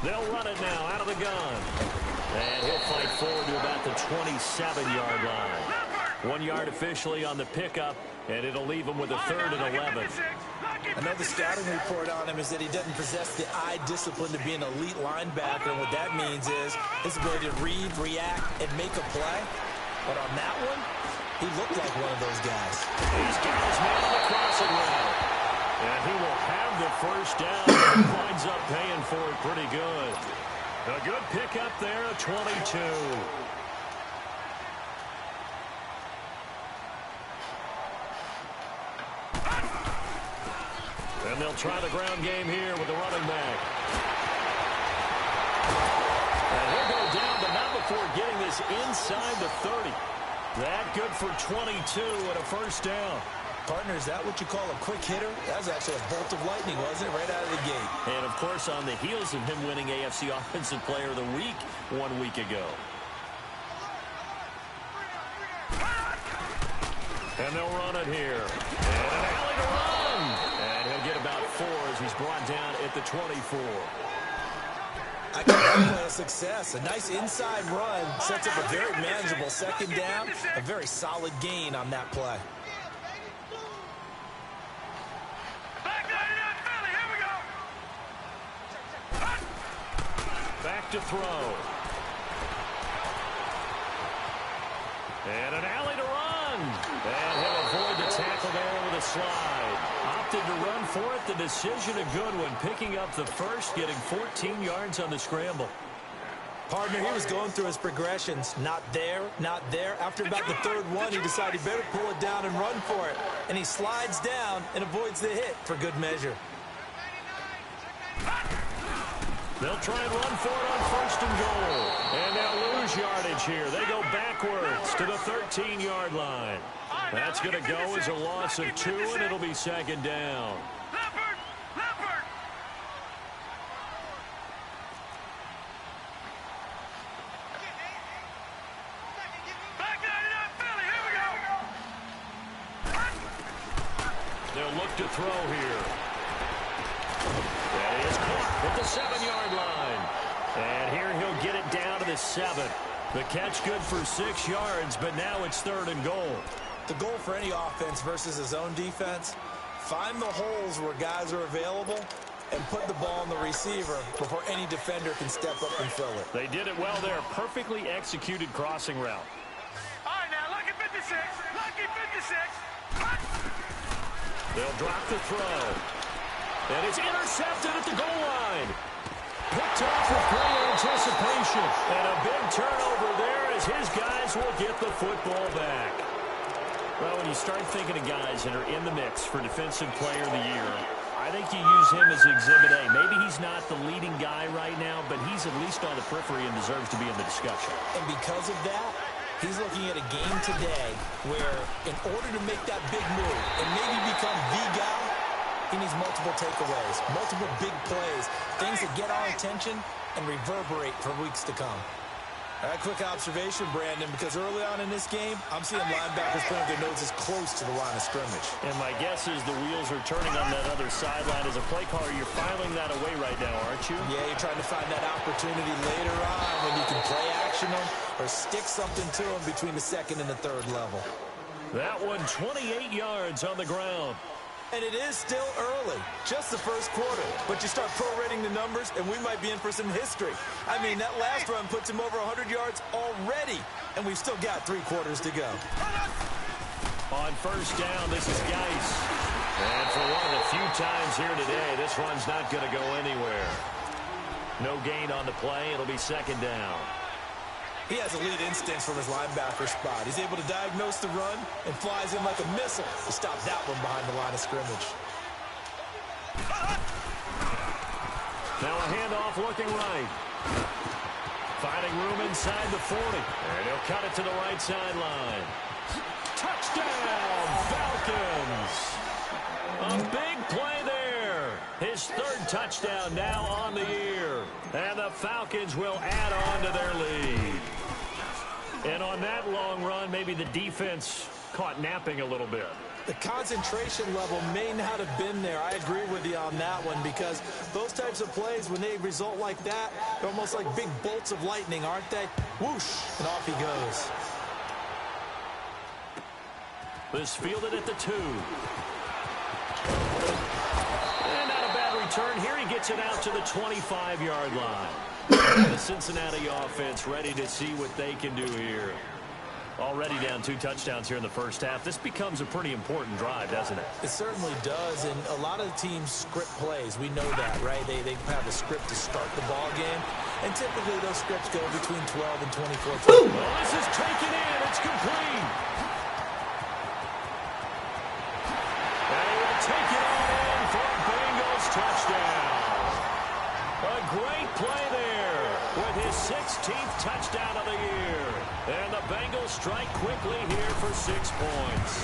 They'll run it now out of the gun. And he'll fight forward to about the 27-yard line. 1 yard officially on the pickup, and it'll leave him with a 3rd and 11. I know the scouting report on him is that he doesn't possess the eye discipline to be an elite linebacker, and what that means is his ability to read, react, and make a play. But on that one, he looked like one of those guys. He's got his man on the crossing route. And he will have the first down, and winds up paying for it pretty good. A good pickup there at 22. And they'll try the ground game here with the running back. And he'll go down, but not before getting this inside the 30. That good for 22 and a first down. Partner, is that what you call a quick hitter? That was actually a bolt of lightning, wasn't it? Right out of the gate. And, of course, on the heels of him winning AFC Offensive Player of the Week 1 week ago. And they'll run it here. And an alley to run. And he'll get about 4 as he's brought down at the 24. I call that play a success. A nice inside run sets up a very manageable second down. A very solid gain on that play. Back to throw. And an alley to run. And he'll avoid the tackle there with a slide. Opted to run for it. The decision a good one. Picking up the first, getting 14 yards on the scramble. Partner, he was going through his progressions. Not there, not there. After about the 3rd one, he decided he better pull it down and run for it. And he slides down and avoids the hit for good measure. They'll try and run for it on 1st and goal. And they'll lose yardage here. They go backwards to the 13-yard line. That's going to go as a loss of 2, and it'll be 2nd down. They'll look to throw here. That is caught at the 7-yard line. And here he'll get it down to the 7. The catch good for 6 yards, but now it's 3rd and goal. The goal for any offense versus his own defense, find the holes where guys are available and put the ball on the receiver before any defender can step up and fill it. They did it well there. Perfectly executed crossing route. All right, now, lucky 56. Lucky 56. They'll drop the throw. And it's intercepted at the goal line. Picked off with great anticipation. And a big turnover there as his guys will get the football back. Well, when you start thinking of guys that are in the mix for Defensive Player of the Year, I think you use him as Exhibit A. Maybe he's not the leading guy right now, but he's at least on the periphery and deserves to be in the discussion. And because of that, he's looking at a game today where in order to make that big move and maybe become the guy, he needs multiple takeaways, multiple big plays, things that get our attention and reverberate for weeks to come. All right, quick observation, Brandon, because early on in this game, I'm seeing linebackers putting their noses close to the line of scrimmage. And my guess is the wheels are turning on that other sideline. As a play caller, you're filing that away right now, aren't you? Yeah, you're trying to find that opportunity later on when you can play action them or stick something to them between the 2nd and the 3rd level. That one, 28 yards on the ground. And it is still early, just the 1st quarter. But you start prorating the numbers, and we might be in for some history. I mean, that last run puts him over 100 yards already, and we've still got 3 quarters to go. On 1st down, this is Geis. And for one of the few times here today, this run's not going to go anywhere. No gain on the play. It'll be 2nd down. He has elite instincts from his linebacker spot. He's able to diagnose the run and flies in like a missile to stop that one behind the line of scrimmage. Now a handoff looking right. Finding room inside the 40. And he'll cut it to the right sideline. Touchdown, Falcons! A big play there. His 3rd touchdown now on the year. And the Falcons will add on to their lead. And on that long run, maybe the defense caught napping a little bit. The concentration level may not have been there. I agree with you on that one, because those types of plays, when they result like that, they're almost like big bolts of lightning, aren't they? Whoosh, and off he goes. This fielded at the 2. And not a bad return here. He gets it out to the 25-yard line. And the Cincinnati offense ready to see what they can do here. Already down 2 touchdowns here in the first half. This becomes a pretty important drive, doesn't it? It certainly does, and a lot of the teams script plays. We know that, right? They have a script to start the ball game, and typically those scripts go between 12 and 24. Well, this is taken in. It's complete. And he will take it on in for a Bengals touchdown. A great play there with his 16th touchdown of the year. And the Bengals strike quickly here for 6 points.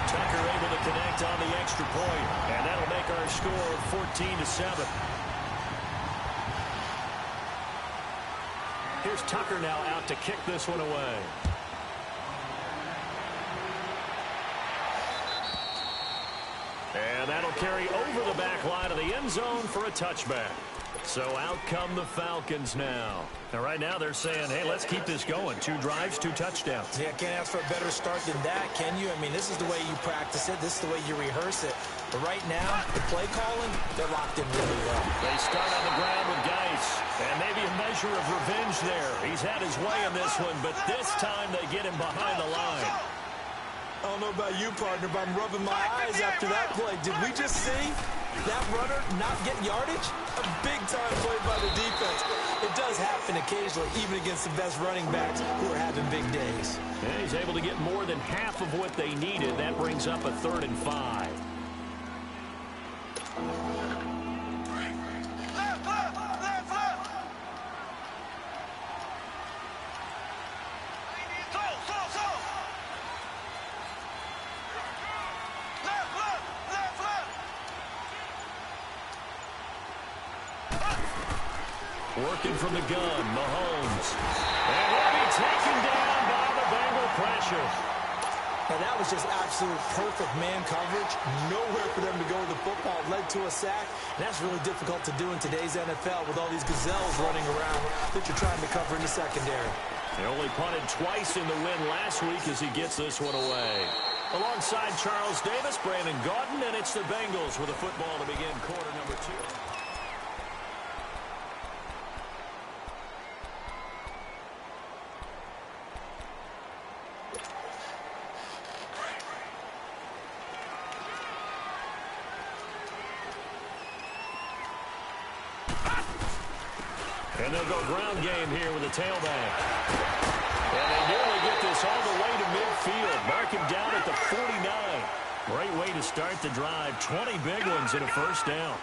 Tucker able to connect on the extra point, and that'll make our score 14-7. Here's Tucker now out to kick this one away. And that'll carry over the back line of the end zone for a touchback. So out come the Falcons now. And right now they're saying, hey, let's keep this going. 2 drives, 2 touchdowns. Yeah, can't ask for a better start than that, can you? I mean, this is the way you practice it. This is the way you rehearse it. But right now, the play calling, they're locked in really well. They start on the ground with Geis. And maybe a measure of revenge there. He's had his way in this one, but this time they get him behind the line. I don't know about you, partner, but I'm rubbing my eyes after that play. Did we just see that runner not get yardage? A big-time play by the defense. It does happen occasionally, even against the best running backs who are having big days. And he's able to get more than half of what they needed. That brings up a 3rd and 5. Working from the gun, Mahomes. And he'll be taken down by the Bengal pressure. And that was just absolute perfect man coverage. Nowhere for them to go with the football. Led to a sack. And that's really difficult to do in today's NFL with all these gazelles running around that you're trying to cover in the secondary. They only punted twice in the win last week as he gets this one away. Alongside Charles Davis, Brandon Gaudin, and it's the Bengals with a football to begin quarter number 2. And they'll go ground game here with a tailback. And they nearly get this all the way to midfield. Mark him down at the 49. Great way to start the drive. 20 big ones and a first down.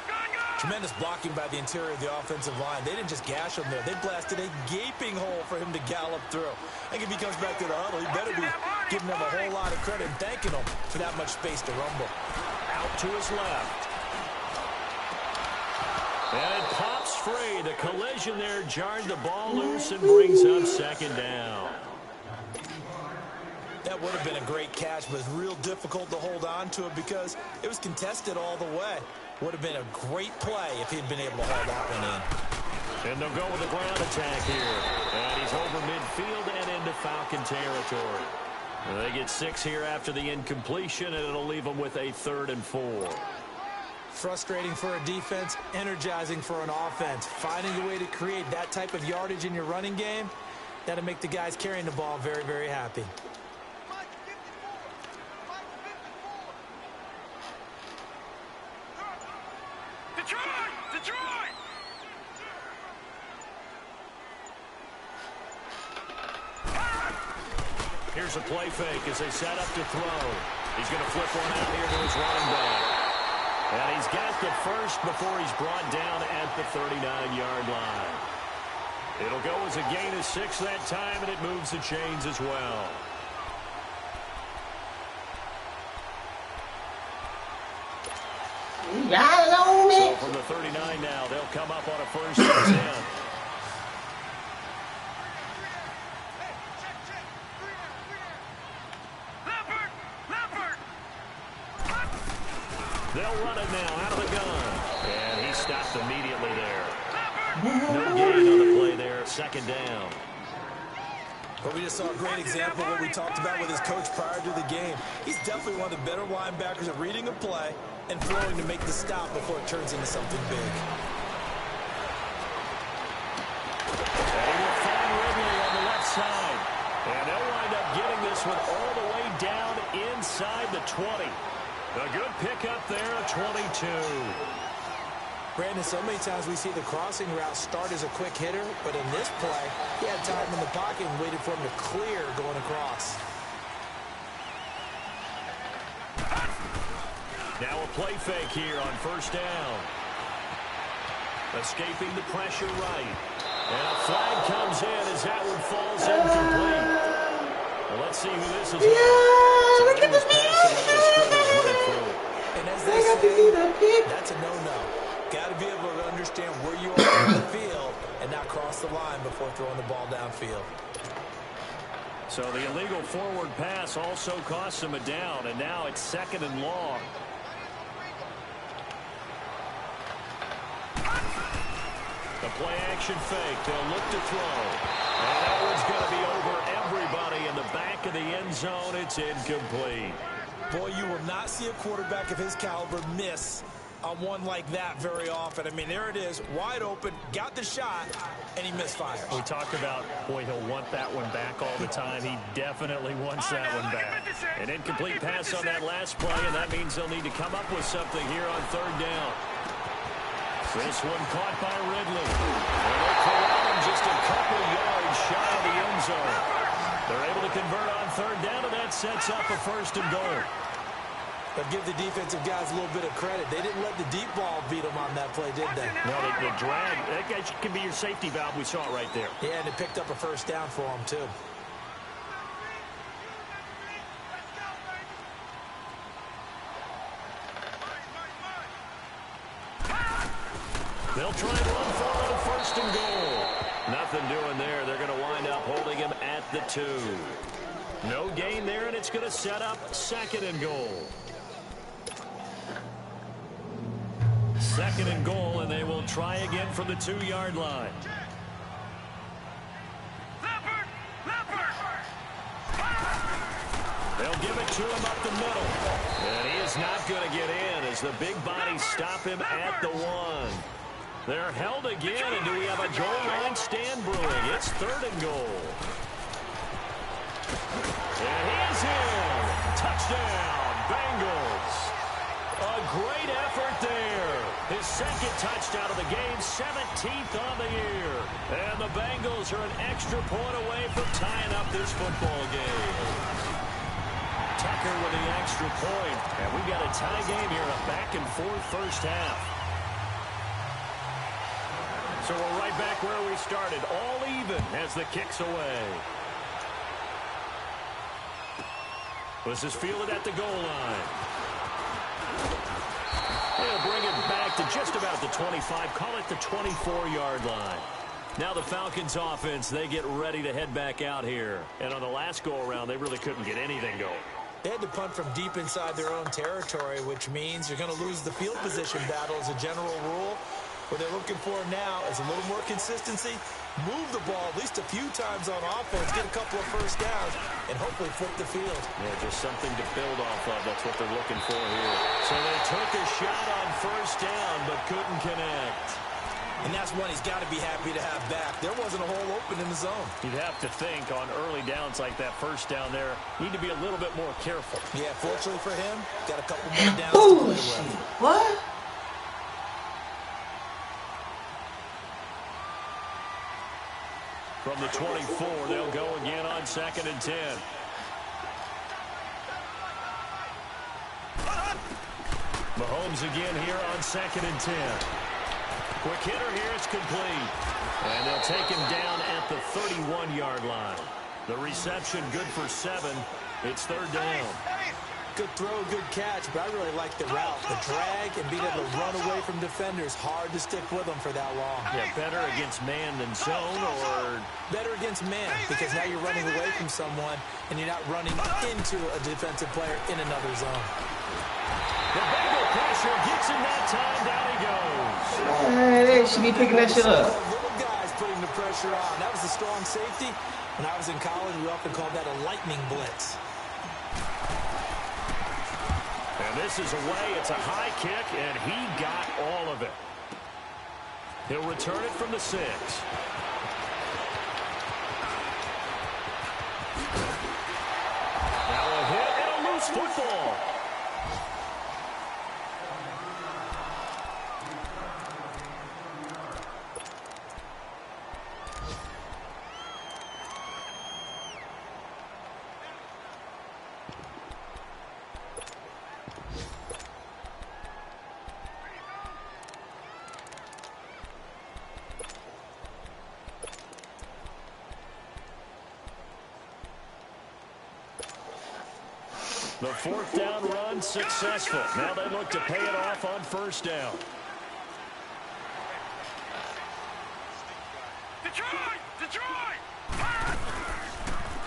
Tremendous blocking by the interior of the offensive line. They didn't just gash him there. They blasted a gaping hole for him to gallop through. I think if he comes back to the huddle, he better be giving them a whole lot of credit and thanking them for that much space to rumble. Out to his left. And it pops free. The collision there jarred the ball loose and brings up 2nd down. That would have been a great catch, but it's real difficult to hold on to it because it was contested all the way. Would have been a great play if he'd been able to hold that one in. And they'll go with a ground attack here. And he's over midfield and into Falcon territory. And they get 6 here after the incompletion, and it'll leave them with a 3rd and 4. Frustrating for a defense, energizing for an offense. Finding a way to create that type of yardage in your running game, that'll make the guys carrying the ball very, very happy. Detroit! Here's a play fake as they set up to throw. He's going to flip one out here to his running back. And he's got the first before he's brought down at the 39-yard line. It'll go as a gain of 6 that time, and it moves the chains as well. So from the 39 now, they'll come up on a 1st and 10. Left They'll run it now out of the gun. And he stopped immediately there. No gain on the play there. Second down. But we just saw a great example of what we talked about with his coach prior to the game. He's definitely one of the better linebackers at reading a play and flowing to make the stop before it turns into something big. And he will find Ridley on the left side. And they'll wind up getting this one all the way down inside the 20. A good pickup there, a 22. Brandon, so many times we see the crossing route start as a quick hitter, but in this play, he had time in the pocket and waited for him to clear going across. Now a play fake here on first down. Escaping the pressure right. And a flag comes in as that one falls incomplete. Well, let's see who this is. Yeah, look at the And as they say, that's a no-no. Got to be able to understand where you are in the field and not cross the line before throwing the ball downfield. So the illegal forward pass also costs him a down, and now it's 2nd and long. The play-action fake. They'll look to throw. And that one's going to be over everybody in the back of the end zone. It's incomplete. Boy, you will not see a quarterback of his caliber miss on one like that very often. I mean, there it is, wide open, got the shot, and he misfires. We talk about, boy, he'll want that one back all the time. He definitely wants that one back. An incomplete pass on that last play, and that means they'll need to come up with something here on 3rd down. This one caught by Ridley. And they'll corral him just a couple yards shy of the end zone. They're able to convert on 3rd down, and that sets up a 1st and goal. But give the defensive guys a little bit of credit. They didn't let the deep ball beat them on that play, did they? No, the drag, that can be your safety valve. We saw it right there. Yeah, and it picked up a 1st down for them, too. They'll try and run for it on 1st and goal. Nothing doing there. They're going to wind up holding him at the 2. No gain there, and it's going to set up 2nd and goal. 2nd and goal, and they will try again from the 2-yard line. They'll give it to him up the middle. And he is not going to get in as the big bodies stop him at the 1. They're held again, and do we have a goal line stand brewing? It's 3rd and goal. And he is in. Touchdown, Bengals. A great effort there. His 2nd touchdown of the game, 17th on the year. And the Bengals are an extra point away from tying up this football game. Tucker with the extra point. And we got a tie game here, a back-and-forth first half. So we're right back where we started, all even as the kick's away. This is fielded at the goal line. They'll bring it back to just about the 25, call it the 24-yard line. Now the Falcons offense, they get ready to head back out here. And on the last go-around, they really couldn't get anything going. They had to punt from deep inside their own territory, which means you're going to lose the field position battle as a general rule. What they're looking for now is a little more consistency, move the ball at least a few times on offense, get a couple of 1st downs, and hopefully flip the field. Yeah, just something to build off of. That's what they're looking for here. So they took a shot on 1st down, but couldn't connect. And that's one he's got to be happy to have back. There wasn't a hole open in the zone. You'd have to think on early downs like that 1st down there, need to be a little bit more careful. Yeah, fortunately for him, got a couple more downs to play with. What? From the 24, they'll go again on 2nd and 10. Mahomes again here on 2nd and 10. Quick hitter here, it's complete. And they'll take him down at the 31-yard line. The reception good for 7. It's 3rd down. Good throw, good catch, but I really like the route. The drag and being able to run away from defenders. Hard to stick with them for that long. Yeah, better against man than zone, or? Better against man, because now you're running away from someone and you're not running into a defensive player in another zone. The Bengal pressure time, down he goes. Hey, should be picking that shit up. Little guys putting the pressure on. That was a strong safety. When I was in college, we often called that a lightning blitz. And this is away. It's a high kick, and he got all of it. He'll return it from the 6. Now a hit and a loose football. The 4th down run successful. Now they look to pay it off on 1st down. Detroit! Detroit!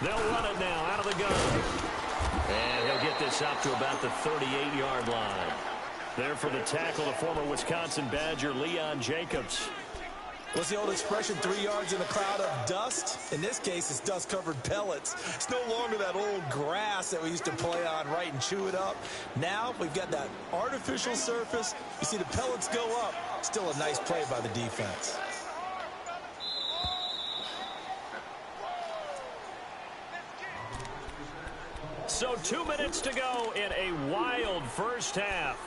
They'll run it now out of the gun. And he'll get this up to about the 38-yard line. There for the tackle, the former Wisconsin Badger, Leon Jacobs. What's the old expression, 3 yards in a cloud of dust? In this case, it's dust-covered pellets. It's no longer that old grass that we used to play on, right, and chew it up. Now we've got that artificial surface. You see the pellets go up. Still a nice play by the defense. So 2 minutes to go in a wild first half.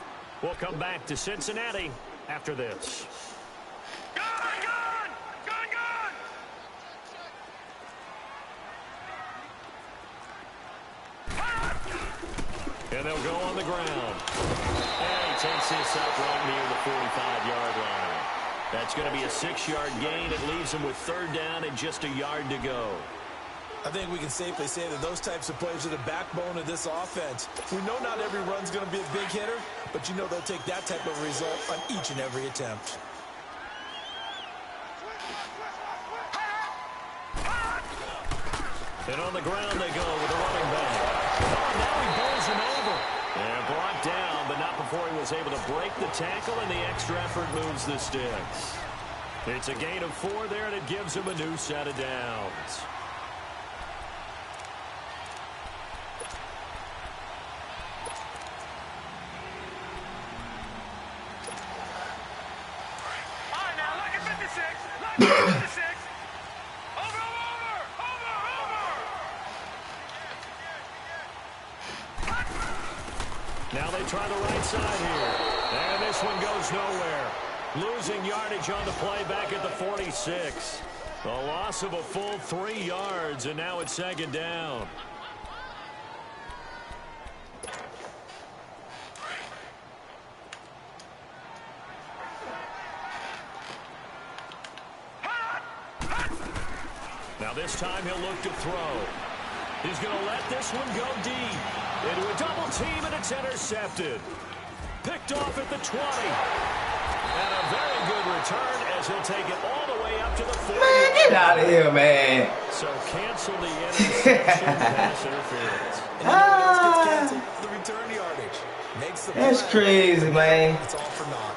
We'll come back to Cincinnati after this. And they'll go on the ground. And he takes this up right near the 45-yard line. That's going to be a 6-yard gain. It leaves him with 3rd down and just a yard to go. I think we can safely say that those types of plays are the backbone of this offense. We know not every run's going to be a big hitter, but you know they'll take that type of result on each and every attempt. And on the ground they go with the running back. Oh, now he bowls him over. And brought down, but not before he was able to break the tackle, and the extra effort moves the sticks. It's a gain of 4 there, and it gives him a new set of downs. All right, now look at 56. Look at 56. Now they try the right side here. And this one goes nowhere. Losing yardage on the play back at the 46. A loss of a full 3 yards, and now it's 2nd down. Now this time he'll look to throw. He's going to let this one go deep. Into a double team, and it's intercepted. Picked off at the 20. And a very good return as he'll take it all the way up to the 40. Man, get out of here, man. So cancel the interception, pass interference. And you know what else gets canceled? The return yardage. Makes the That's play. crazy, man. It's all for naught.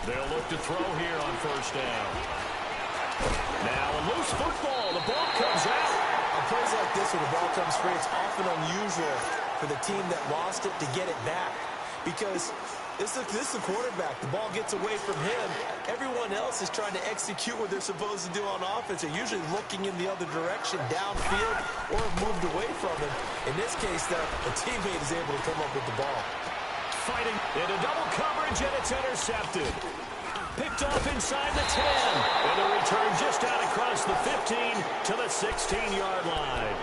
They'll look to throw here on 1st down. Now a loose football. The ball comes out. On plays like this where the ball comes free, it's often unusual for the team that lost it to get it back. Because this is the quarterback. The ball gets away from him. Everyone else is trying to execute what they're supposed to do on offense. They're usually looking in the other direction, downfield, or have moved away from him. In this case, though, a teammate is able to come up with the ball. Fighting into double coverage, and it's intercepted. Picked off inside the 10. And the return just out across the 15 to the 16-yard line.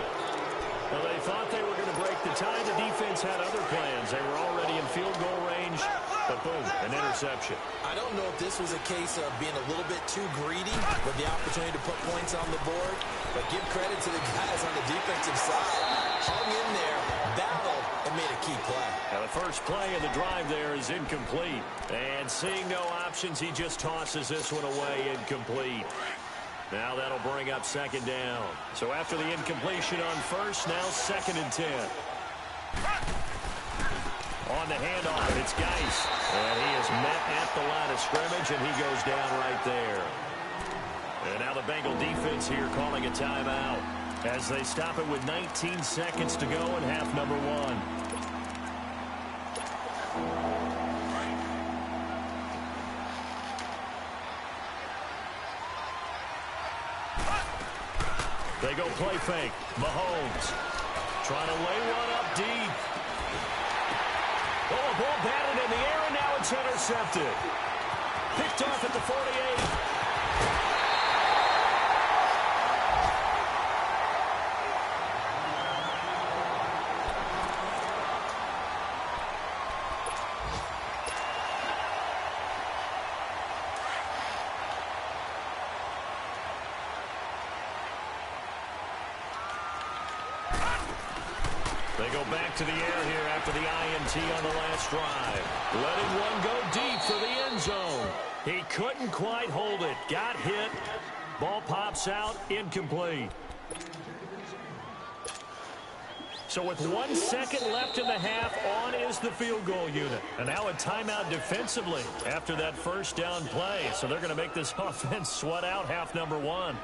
Well, they thought they were going to break the tie. The defense had other plans. They were already in field goal range, but boom, an interception. I don't know if this was a case of being a little bit too greedy with the opportunity to put points on the board, But give credit to the guys on the defensive side. Hung in there, battled, and made a key play. Now the first play of the drive there is incomplete. And seeing no options, he just tosses this one away incomplete. Now that'll bring up second down. So after the incompletion on first, now 2nd and 10. On the handoff, it's Geis. And he is met at the line of scrimmage, and he goes down right there. And now the Bengal defense here calling a timeout as they stop it with 19 seconds to go in half number 1. They go play fake. Mahomes trying to lay one up deep. Oh, a ball batted in the air, and now it's intercepted. Picked off at the 48. They go back to the air here after the INT on the last drive. Letting one go deep for the end zone. He couldn't quite hold it. Got hit. Ball pops out. Incomplete. So with 1 second left in the half, on is the field goal unit. And now a timeout defensively after that first down play. So they're going to make this offense sweat out half number 1.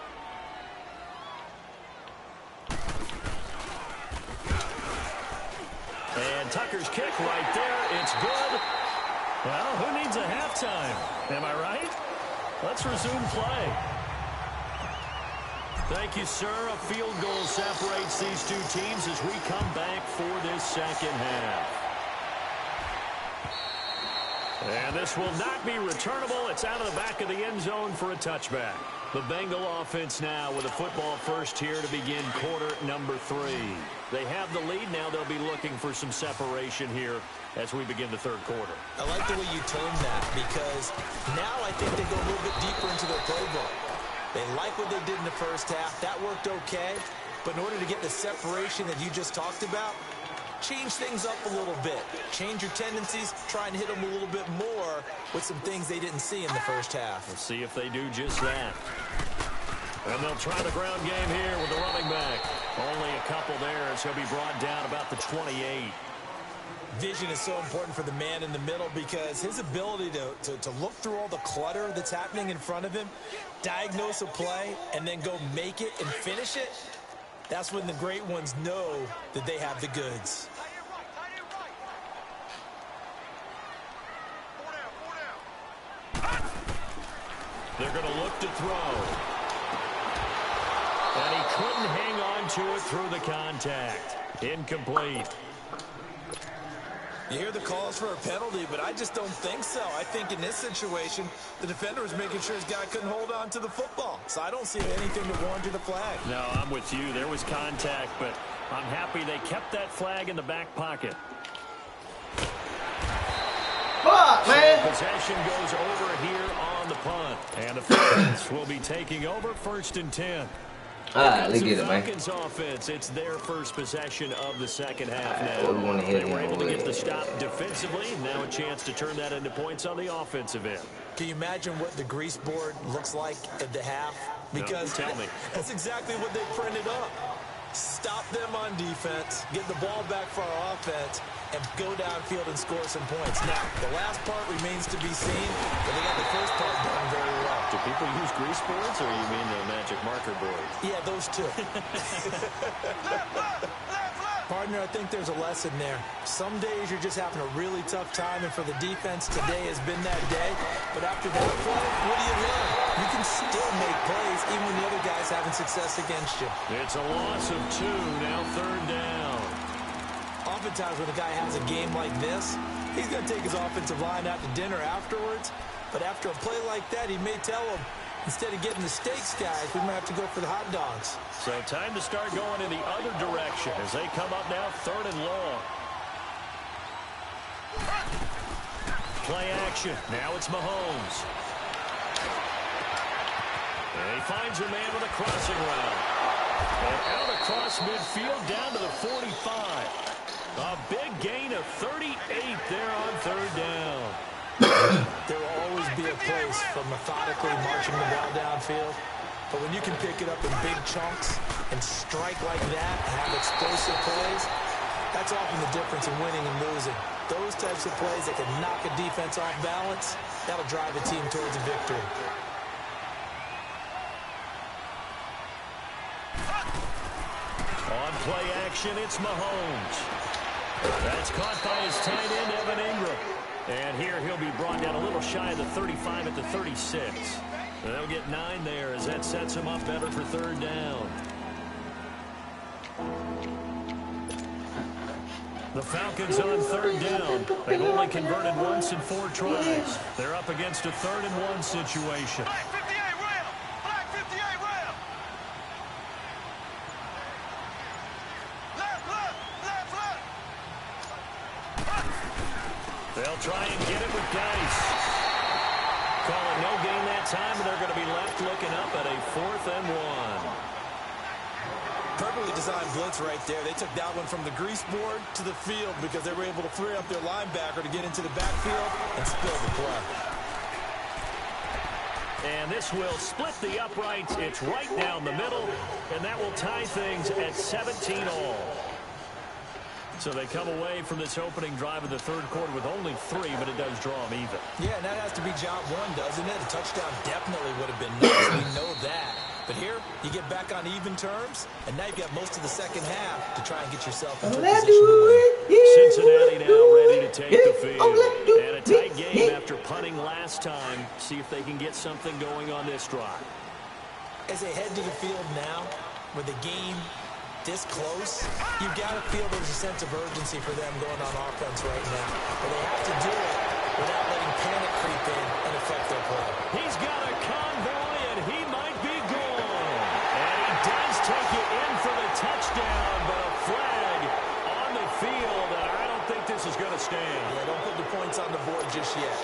And Tucker's kick right there. It's good. Well, who needs a halftime? Am I right? Let's resume play. Thank you, sir. A field goal separates these two teams as we come back for this second half. And this will not be returnable. It's out of the back of the end zone for a touchback. The Bengal offense now with a football first here to begin quarter number 3. They have the lead. Now they'll be looking for some separation here as we begin the third quarter. I like the way you termed that because now I think they go a little bit deeper into their playbook. They like what they did in the first half. That worked okay. But in order to get the separation that you just talked about, change things up a little bit. Change your tendencies. Try and hit them a little bit more with some things they didn't see in the first half. We'll see if they do just that. And they'll try the ground game here with the running back. Only a couple there as he'll be brought down about the 28. Vision is so important for the man in the middle because his ability to look through all the clutter that's happening in front of him, diagnose a play, and then go make it and finish it, that's when the great ones know that they have the goods. They're going to look to throw. And he couldn't hang on to it through the contact. Incomplete. You hear the calls for a penalty, but I just don't think so. I think in this situation, the defender was making sure his guy couldn't hold on to the football. So I don't see anything to warrant the flag. No, I'm with you. There was contact, but I'm happy they kept that flag in the back pocket. Fuck, man. Possession goes over here on the punt. And the Falcons will be taking over 1st and 10. All right, let's get it, man. Falcons offense, it's their first possession of the second half now. We want to hit they were him able to get away. the stop defensively. Now a chance to turn that into points on the offensive end. Can you imagine what the grease board looks like at the half? Because no, tell me. That's exactly what they printed up. Stop them on defense, get the ball back for our offense, and go downfield and score some points. Now, the last part remains to be seen, but they got the first part done very well. Do people use grease boards, or you mean the magic marker board? Yeah, those two. Partner, I think there's a lesson there. Some days you're just having a really tough time, and for the defense, today has been that day. But after that play, what do you learn? You can still make plays even when the other guy's having success against you. It's a loss of 2, now 3rd down. Oftentimes when a guy has a game like this, he's going to take his offensive line out to dinner afterwards. But after a play like that, he may tell them, instead of getting the steaks, guys, we might have to go for the hot dogs. So time to start going in the other direction as they come up now 3rd and long. Play action. Now it's Mahomes. And he finds a man with a crossing route. across midfield down to the 45. A big gain of 38 there on third down. There will always be a place for methodically marching the ball downfield. But when you can pick it up in big chunks and strike like that and have explosive plays, that's often the difference in winning and losing. Those types of plays that can knock a defense off balance, that'll drive a team towards a victory. On play action, it's Mahomes. That's caught by his tight end, Evan Ingram. And here he'll be brought down a little shy of the 35 at the 36. They'll get 9 there as that sets him up better for third down. The Falcons on third down. They've only converted once in 4 tries. They're up against a 3rd and 1 situation. Black 58 rail! Black 58 rail! Left, left, left, left! They'll try and get it with Geis. Calling no gain that time, and they're going to be left looking up at a 4th and 1. Perfectly designed blitz right there. They took that one from the grease board to the field because they were able to free up their linebacker to get into the backfield and spill the play. And this will split the uprights. It's right down the middle, and that will tie things at 17 all. So they come away from this opening drive of the 3rd quarter with only 3, but it does draw them even. Yeah, and that has to be job 1, doesn't it? A touchdown definitely would have been nice. We know that. But here, you get back on even terms, and now you've got most of the second half to try and get yourself into a position to win. Cincinnati now ready to take the field. And a tight game after punting last time. See if they can get something going on this drive. As they head to the field now, with the game this close, you've got to feel there's a sense of urgency for them going on offense right now. But they have to do it without letting panic creep in and affect their play. He's got a convoy, and he might be gone. And he does take it in for the touchdown, but a flag on the field, and I don't think this is going to stand. Yeah, don't put the points on the board just yet.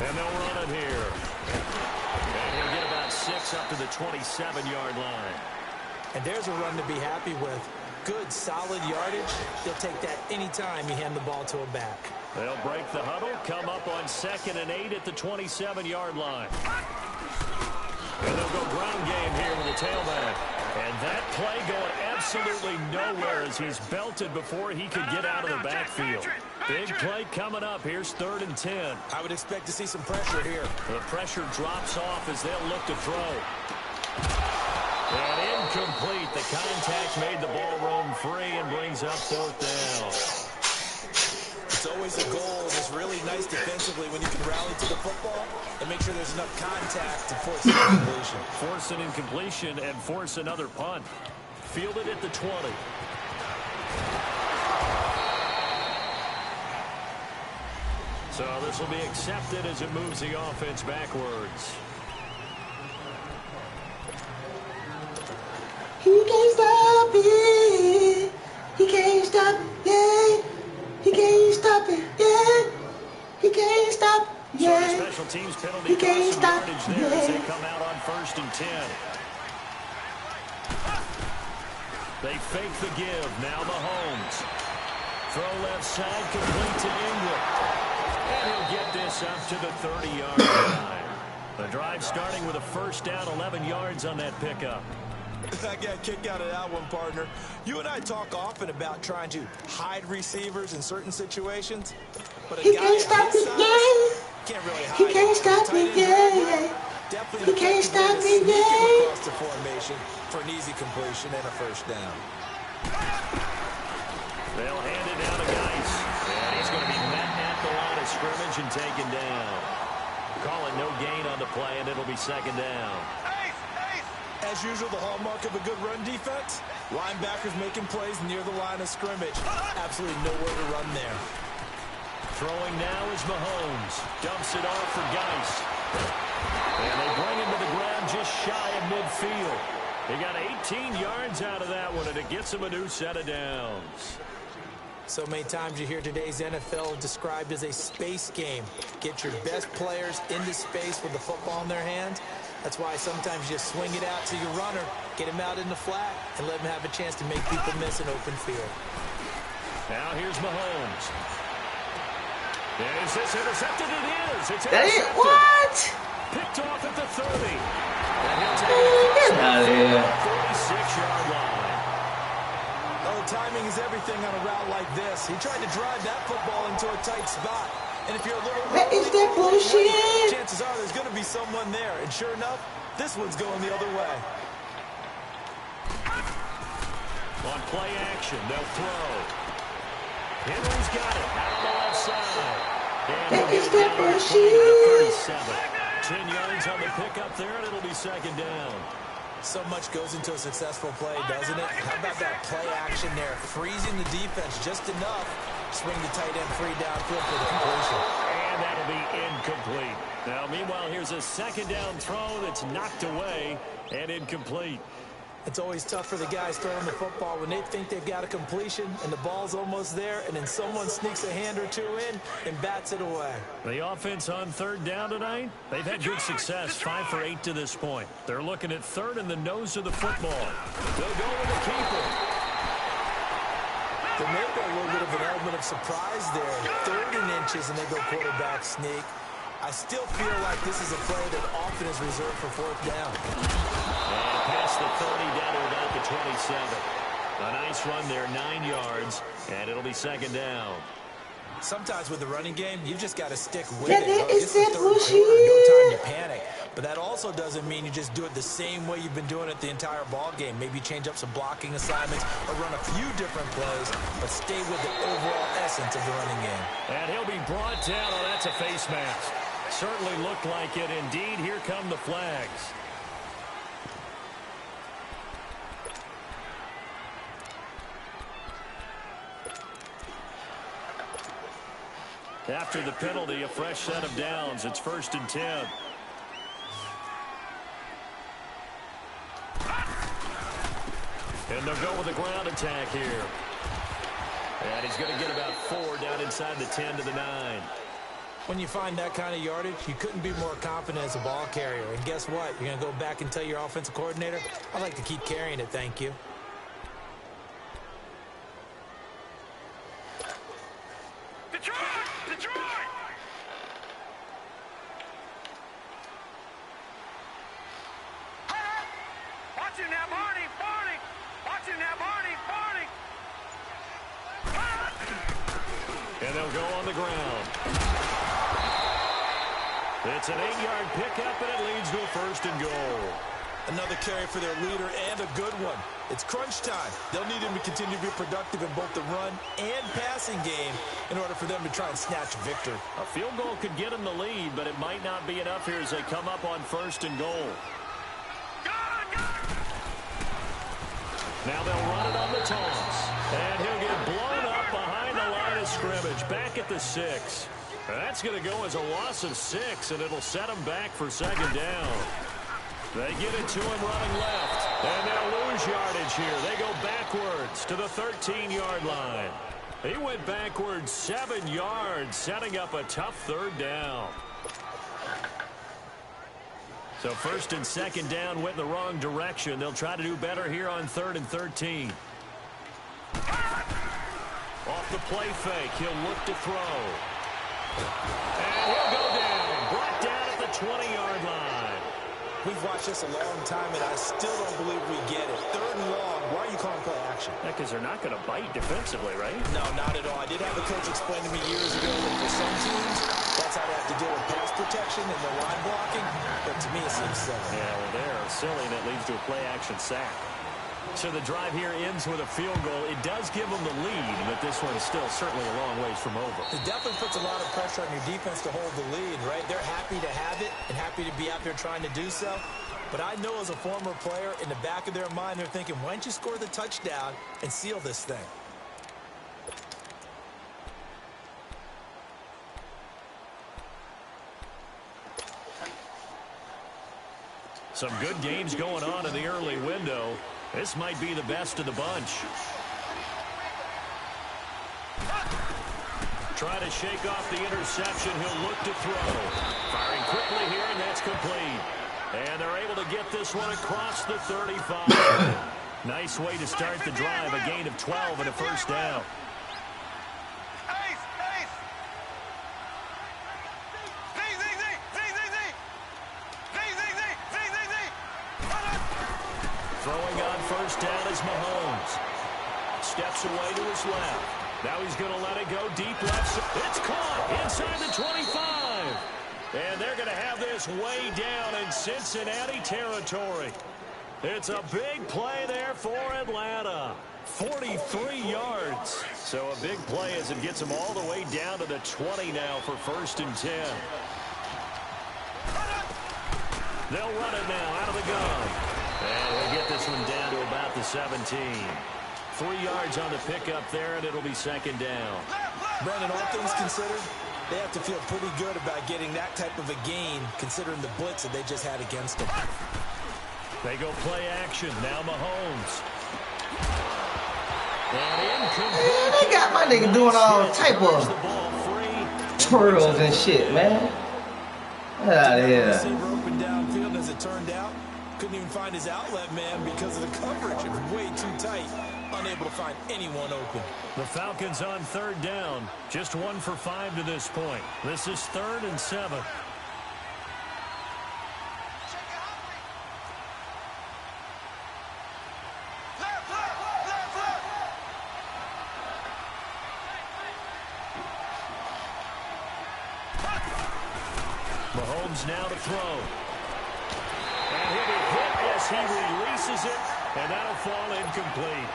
And they'll run it here. And he'll get about 6 up to the 27-yard line. And there's a run to be happy with. Good, solid yardage. They'll take that anytime you hand the ball to a back. They'll break the huddle, come up on 2nd and 8 at the 27-yard line. And they'll go ground game here with the tailback. And that play going absolutely nowhere as he's belted before he could get out of the backfield. Big play coming up. Here's 3rd and 10. I would expect to see some pressure here. The pressure drops off as they'll look to throw. And incomplete. The contact made the ball roam free and brings up 4th down. It's always a goal. It's really nice defensively when you can rally to the football and make sure there's enough contact to force an incompletion. Force an incompletion and force another punt. Fielded at the 20. So this will be accepted as it moves the offense backwards. He can't stop it. He can't stop it. Yeah. He can't stop it. Yeah. He can't stop it. Yeah. So the special teams penalty He can't cost some stop yardage it. there as they Yeah. come out on 1st and 10. They fake the give. Now Mahomes. Throw left side, complete to Ingram. And he'll get this up to the 30-yard line. The drive starting with a 1st down, 11 yards on that pickup. I got a kick out of that one, partner. You and I talk often about trying to hide receivers in certain situations. But a He guy can't of stop his it. size Yeah. can't really hide. He can't it. stop Tight it. end Yeah. definitely He can't effective way stop to it. sneak him Yeah. across the formation for an easy completion and a 1st down. They'll hand it down to Geis. And he's going to be met at the line of scrimmage and taken down. Calling no gain on the play, and it'll be 2nd down. As usual, the hallmark of a good run defense, linebackers making plays near the line of scrimmage. Absolutely nowhere to run there. Throwing now is Mahomes. Dumps it off for Geis. And they bring him to the ground just shy of midfield. He got 18 yards out of that one, and it gets him a new set of downs. So many times you hear today's NFL described as a space game. Get your best players into space with the football in their hands. That's why sometimes you swing it out to your runner, get him out in the flat, and let him have a chance to make people miss an open field. Now here's Mahomes. Is this intercepted? It is. It's That intercepted. is what? Picked off at the 30. And he'll take Get it out of here. 46-yard line. Oh, timing is everything on a route like this. He tried to drive that football into a tight spot. And if you're a little What is that bullshit? chances are there's going to be someone there. And sure enough, this one's going the other way. On play action, they'll throw. Henry's got it out on the left side. And What he'll is get it that down to bullshit? 37. 10 yards on the pickup there, and it'll be second down. So much goes into a successful play, doesn't it? How about that play action there? Freezing the defense just enough. Swing the tight end free downfield for the completion. And that'll be incomplete. Now, meanwhile, here's a second down throw that's knocked away and incomplete. It's always tough for the guys throwing the football when they think they've got a completion and the ball's almost there, and then someone sneaks a hand or two in and bats it away. The offense on third down tonight, they've had good success, 5 for 8 to this point. They're looking at third in the nose of the football. They'll go with the keeper. There may be a little bit of an element of surprise there. 3rd and inches, and they go quarterback sneak. I still feel like this is a play that often is reserved for 4th down. And past the 30 down to about the 27. A nice run there, 9 yards, and it'll be second down. Sometimes with the running game, you've just got to stick with Yeah, it. that Look, is this that third quarter, bullshit. no time to panic. But that also doesn't mean you just do it the same way you've been doing it the entire ball game. Maybe change up some blocking assignments or run a few different plays, but stay with the overall essence of the running game. And he'll be brought down. Oh, that's a face mask. Certainly looked like it. Indeed, here come the flags. After the penalty, a fresh set of downs. It's 1st and 10. And they'll go with a ground attack here. And he's going to get about 4 down inside the 10 to the 9. When you find that kind of yardage, you couldn't be more confident as a ball carrier. And guess what? You're going to go back and tell your offensive coordinator, I'd like to keep carrying it, thank you. Detroit! Detroit! Watch him now, Barney! Barney! Watch him now, Barney! Barney! And they'll go on the ground. It's an 8-yard pickup, and it leads to a 1st and goal. Another carry for their leader, and a good one. It's crunch time. They'll need him to continue to be productive in both the run and passing game in order for them to try and snatch victory. A field goal could get them the lead, but it might not be enough here as they come up on 1st and goal. Now they'll run it on the toss. And he'll get blown up behind the line of scrimmage, back at the 6. That's going to go as a loss of 6, and it'll set them back for second down. They get it to him running left, and they'll lose yardage here. They go backwards to the 13-yard line. He went backwards 7 yards, setting up a tough 3rd down. So 1st and 2nd down went in the wrong direction. They'll try to do better here on 3rd and 13. Off the play fake, he'll look to throw. And he'll go down, brought down at the 20-yard line. We've watched this a long time, and I still don't believe we get it. 3rd and long. Why are you calling play action? Yeah, because they're not going to bite defensively, right? No, not at all. I did have a coach explain to me years ago that for some teams, that's how they have to deal with pass protection and their line blocking. But to me, it seems silly. Yeah, well, they're silly, and it leads to a play-action sack. So the drive here ends with a field goal. It does give them the lead, but this one's still certainly a long ways from over. It definitely puts a lot of pressure on your defense to hold the lead, right? They're happy to have it and happy to be out there trying to do so. But I know as a former player, in the back of their mind, they're thinking, why don't you score the touchdown and seal this thing? Some good games going on in the early window. This might be the best of the bunch. try to shake off the interception. He'll look to throw. Firing quickly here, and that's complete. And they're able to get this one across the 35. Nice way to start the drive. A gain of 12 and a first down. Throwing on first down is Mahomes. Steps away to his left. Now he's going to let it go deep left. It's caught inside the 25. And they're going to have this way down in Cincinnati territory. It's a big play there for Atlanta. 43 yards. So a big play as it gets them all the way down to the 20 now for 1st and 10. They'll run it now out of the gun. And we'll get this one down to about the 17. 3 yards on the pickup there, and it'll be 2nd down. Brandon, all things considered, they have to feel pretty good about getting that type of a gain, considering the blitz that they just had against them. They go play action. Now Mahomes. And incomplete. They got my nigga doing all type of twirls and shit, man. Get out of here. Receiver open downfield, as it turned out. Couldn't even find his outlet man because of the coverage. It was way too tight. Unable to find anyone open. The Falcons on 3rd down. Just 1 for 5 to this point. This is 3rd and 7. Mahomes now to throw. And he'll be hit as he releases it, and that'll fall incomplete.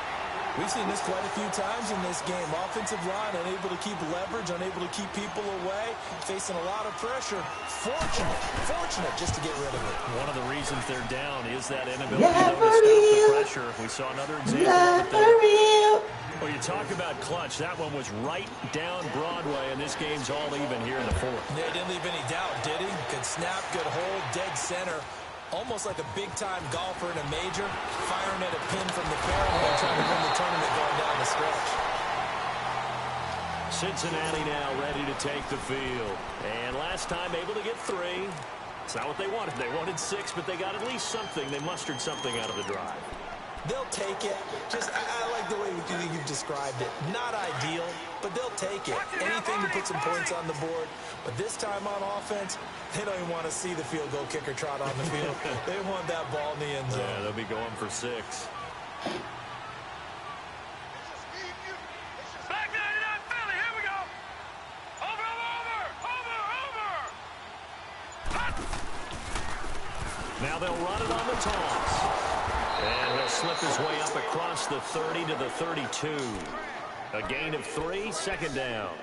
We've seen this quite a few times in this game. Offensive line unable to keep leverage, unable to keep people away, facing a lot of pressure. Fortunate just to get rid of it. One of the reasons they're down is that inability to stop the pressure. We saw another example of it there. Well, you talk about clutch. That one was right down Broadway, and this game's all even here in the 4th. They didn't leave any doubt, did he? Good snap, good hold, dead center. Almost like a big-time golfer in a major, firing at a pin from the fairway, trying to win the tournament going down the stretch. Cincinnati now ready to take the field. And last time able to get 3. It's not what they wanted. They wanted 6, but they got at least something. They mustered something out of the drive. They'll take it. I like the way you've described it. Not ideal, but they'll take it. Anything to put some points on the board. But this time on offense, they don't even want to see the field goal kicker trot on the field. They want that ball in the end zone. Yeah, they'll be going for 6. Back 99 Philly, here we go. Over. Now they'll run it on the toss. And he'll slip his way up across the 30 to the 32. A gain of 3, 2nd down.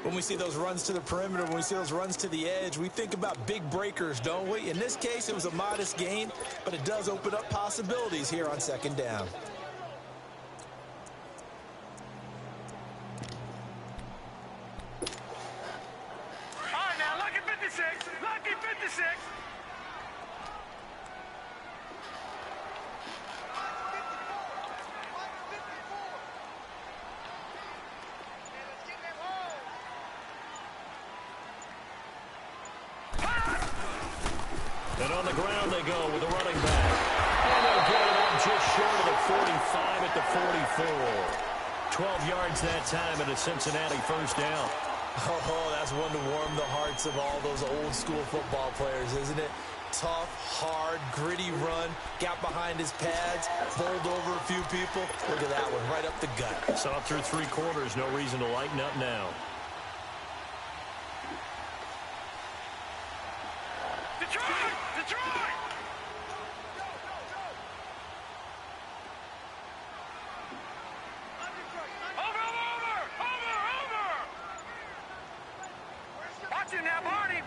When we see those runs to the perimeter, when we see those runs to the edge, we think about big breakers, don't we? In this case, it was a modest gain, but it does open up possibilities here on 2nd down. All right, now, lucky 56. Lucky 56. And on the ground they go with the running back. And they'll get it up just short of the 45 at the 44. 12 yards that time and a Cincinnati first down. Oh, that's one to warm the hearts of all those old school football players, isn't it? Tough, hard, gritty run, got behind his pads, bowled over a few people. Look at that one, right up the gut. Saw it through 3 quarters, no reason to lighten up now. Detroit! Over! Watch it now, Barney!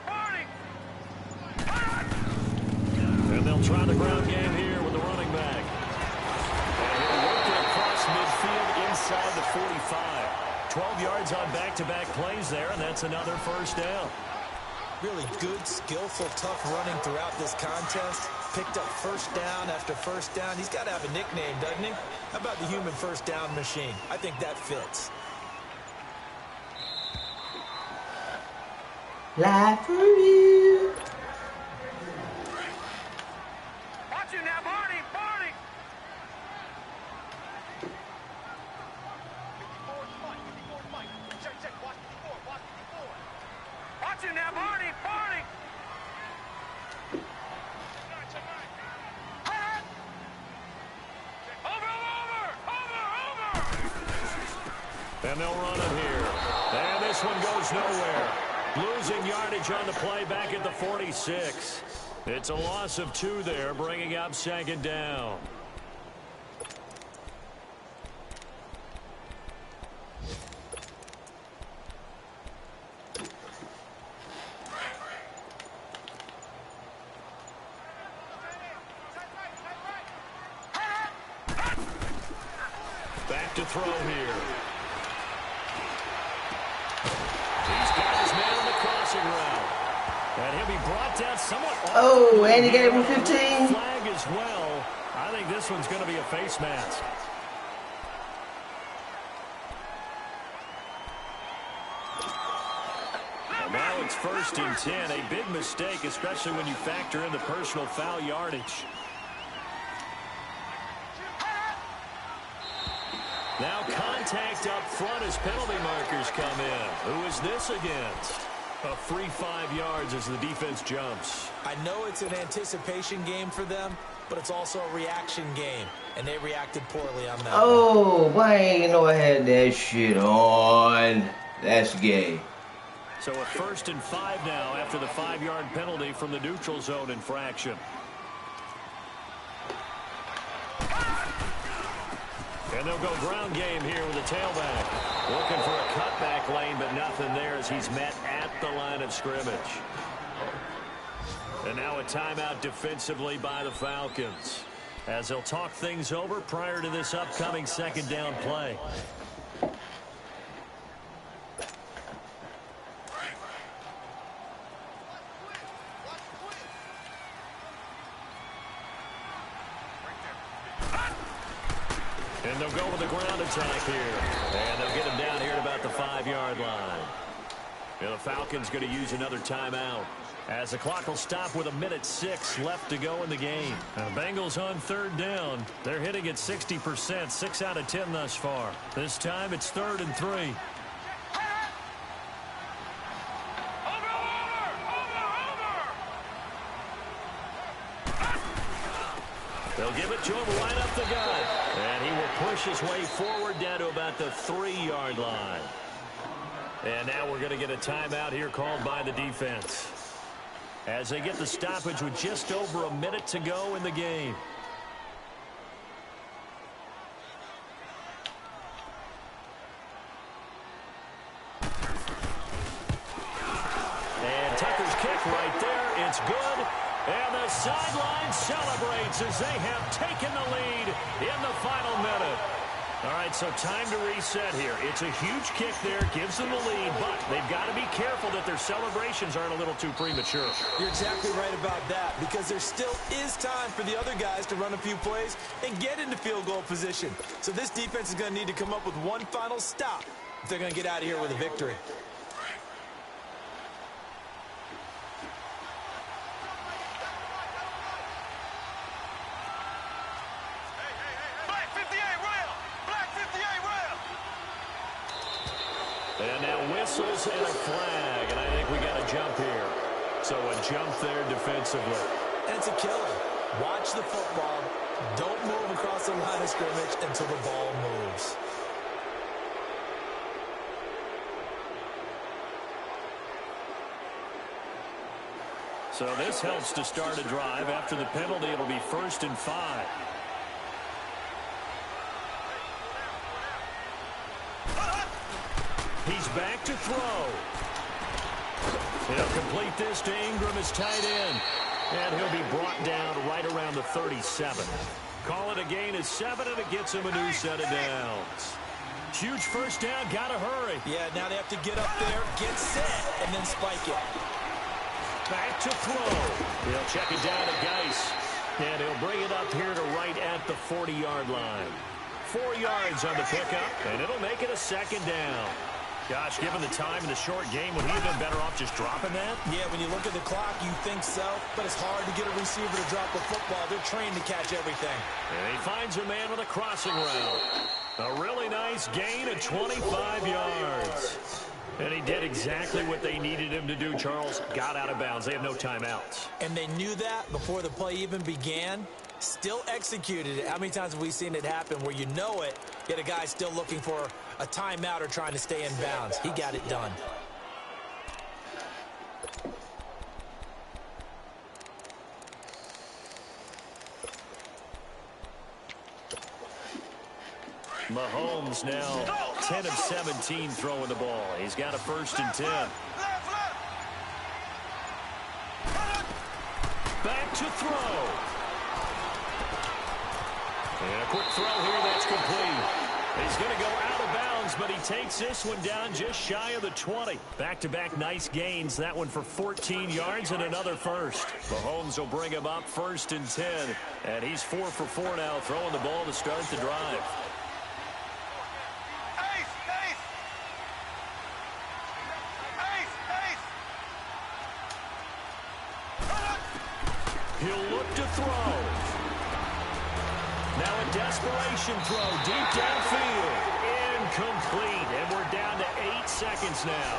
And they'll try the ground game here with the running back. And he'll work it across midfield inside the 45. 12 yards on back-to-back plays there, and that's another first down. Really good, skillful, tough running throughout this contest. Picked up first down after first down. He's got to have a nickname, doesn't he? How about the human first down machine? I think that fits. Life for you. Watch it now, Barney, Barney. Watch it now, Barney, Barney. Over. And they'll run him here. And this one goes nowhere. Losing yardage on the play back at the 46. It's a loss of 2 there, bringing up 2nd down. Back to throw here. He's got his man on the crossing route. And he'll be brought down somewhat. Oh, and he gave him 15. Flag as well. I think this one's going to be a face mask. And now it's 1st and 10. A big mistake, especially when you factor in the personal foul yardage. Now contact up front as penalty markers come in. Who is this against? A free 5 yards as the defense jumps. I know it's an anticipation game for them, but it's also a reaction game, and they reacted poorly on that. Oh, boy, I ain't know I had that shit on. That's gay. So a 1st and 5 now after the 5-yard penalty from the neutral zone infraction. And they'll go ground game here with a tailback. Looking for a cutback lane, but nothing there as he's met at the line of scrimmage. And now a timeout defensively by the Falcons, as they'll talk things over prior to this upcoming 2nd down play. And they'll go with the ground attack here. And they'll get him down here at about the 5-yard line. And the Falcons going to use another timeout, as the clock will stop with 1:06 left to go in the game. Now, Bengals on 3rd down. They're hitting at 60%, 6 out of 10 thus far. This time it's 3rd and 3. They'll give it to him right up the gut. And he will push his way forward down to about the 3-yard line. And now we're going to get a timeout here called by the defense, as they get the stoppage with just over a minute to go in the game. And Tucker's kick right there. It's good. And the sideline celebrates as they have taken the lead in the final minute. All right, so time to reset here. It's a huge kick there, gives them the lead, but they've got to be careful that their celebrations aren't a little too premature. You're exactly right about that, because there still is time for the other guys to run a few plays and get into field goal position. So this defense is going to need to come up with one final stop if they're going to get out of here with a victory. And now whistles and a flag, and I think we got a jump here. So a jump there defensively. And it's a killer. Watch the football. Don't move across the line of scrimmage until the ball moves. So this helps to start a drive. After the penalty, it'll be 1st and 5. He's back to throw. He'll complete this to Ingram, his tight end. And he'll be brought down right around the 37. Call it a gain of 7, and it gets him a new set of downs. Huge first down, gotta hurry. Yeah, now they have to get up there, get set, and then spike it. Back to throw. He'll check it down to Geis. And he'll bring it up here to right at the 40-yard line. 4 yards on the pickup, and it'll make it a 2nd down. Gosh, given the time in the short game, would he have been better off just dropping that? Yeah, when you look at the clock, you think so, but it's hard to get a receiver to drop the football. They're trained to catch everything. And he finds a man with a crossing route. A really nice gain of 25 yards. And he did exactly what they needed him to do, Charles. Got out of bounds. They have no timeouts. And they knew that before the play even began. Still executed it. How many times have we seen it happen where you know it, yet a guy still looking for a timeout or trying to stay in bounds? He got it done. Mahomes now 10 of 17 throwing the ball. He's got a 1st and 10. Back to throw. And a quick throw here that's complete. He's going to go out of bounds, but he takes this one down just shy of the 20. Back-to-back nice gains. That one for 14 yards and another 1st. Mahomes will bring him up 1st and 10. And he's 4 for 4 now, throwing the ball to start the drive. He'll look to throw. Now a desperation throw deep downfield. Incomplete. And we're down to 8 seconds now.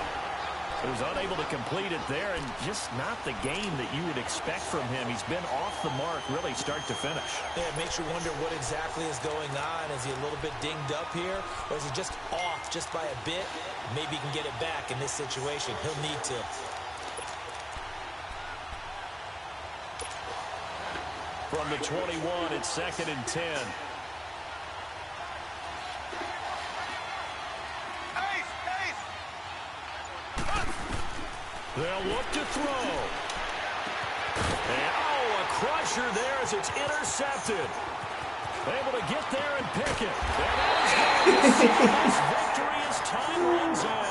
He was unable to complete it there, and just not the game that you would expect from him. He's been off the mark really start to finish. Yeah, it makes you wonder what exactly is going on. Is he a little bit dinged up here? Or is he just off just by a bit? Maybe he can get it back in this situation. He'll need to. From the 21, it's 2nd and 10. They'll look to throw. And, a crusher there as it's intercepted. Able to get there and pick it. And that is his victory as time runs out.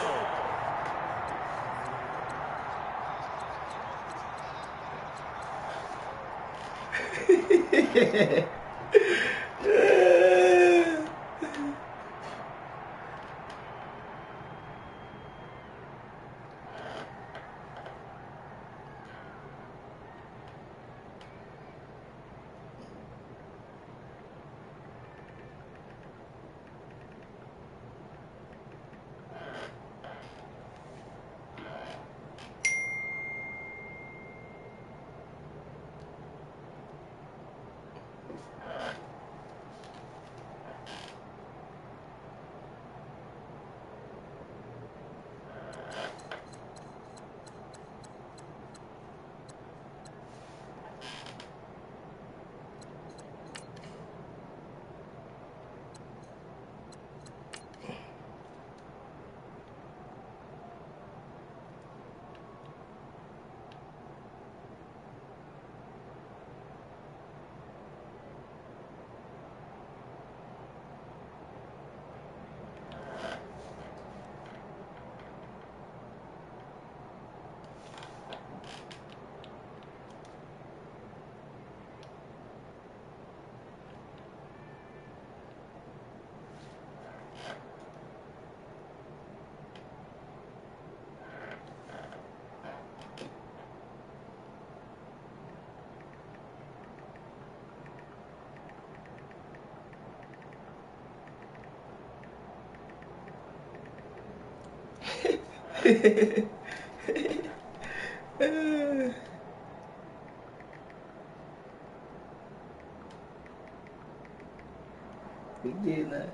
We did that.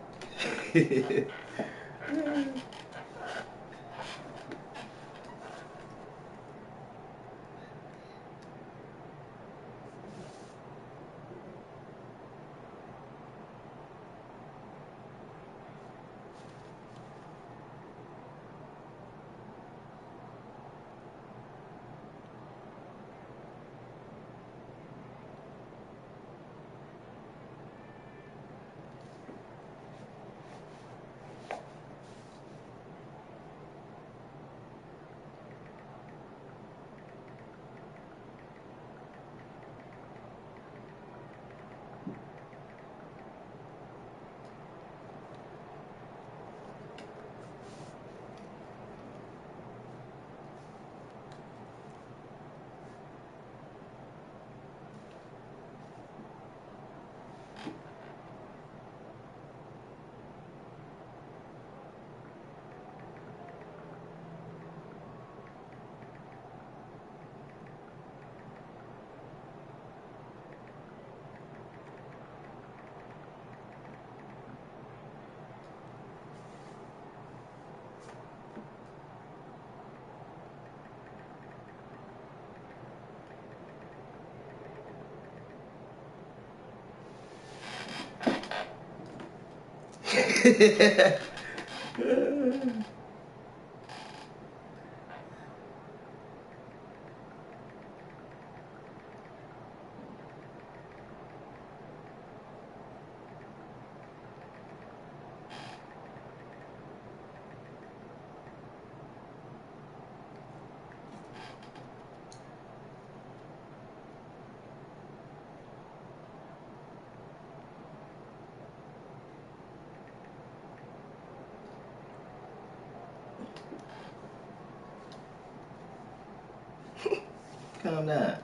Calm down.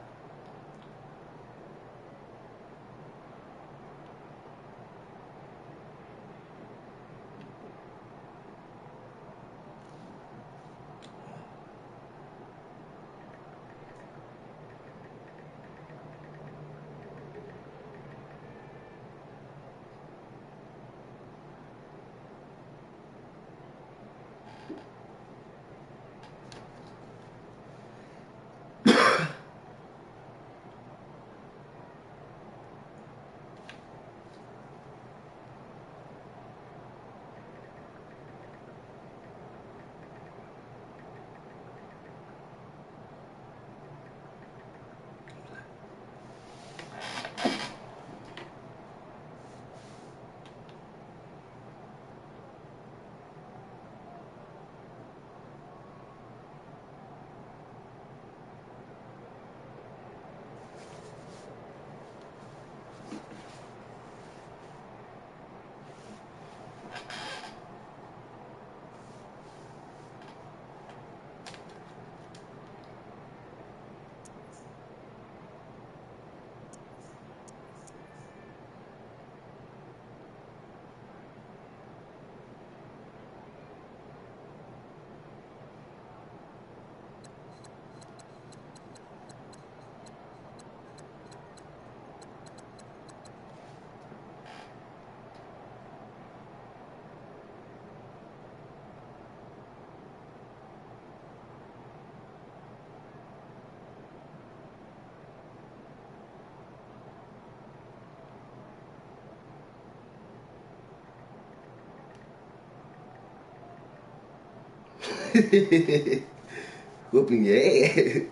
Whooping your ass.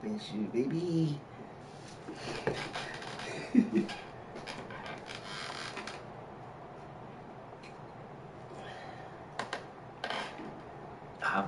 Finish you, baby. Ah,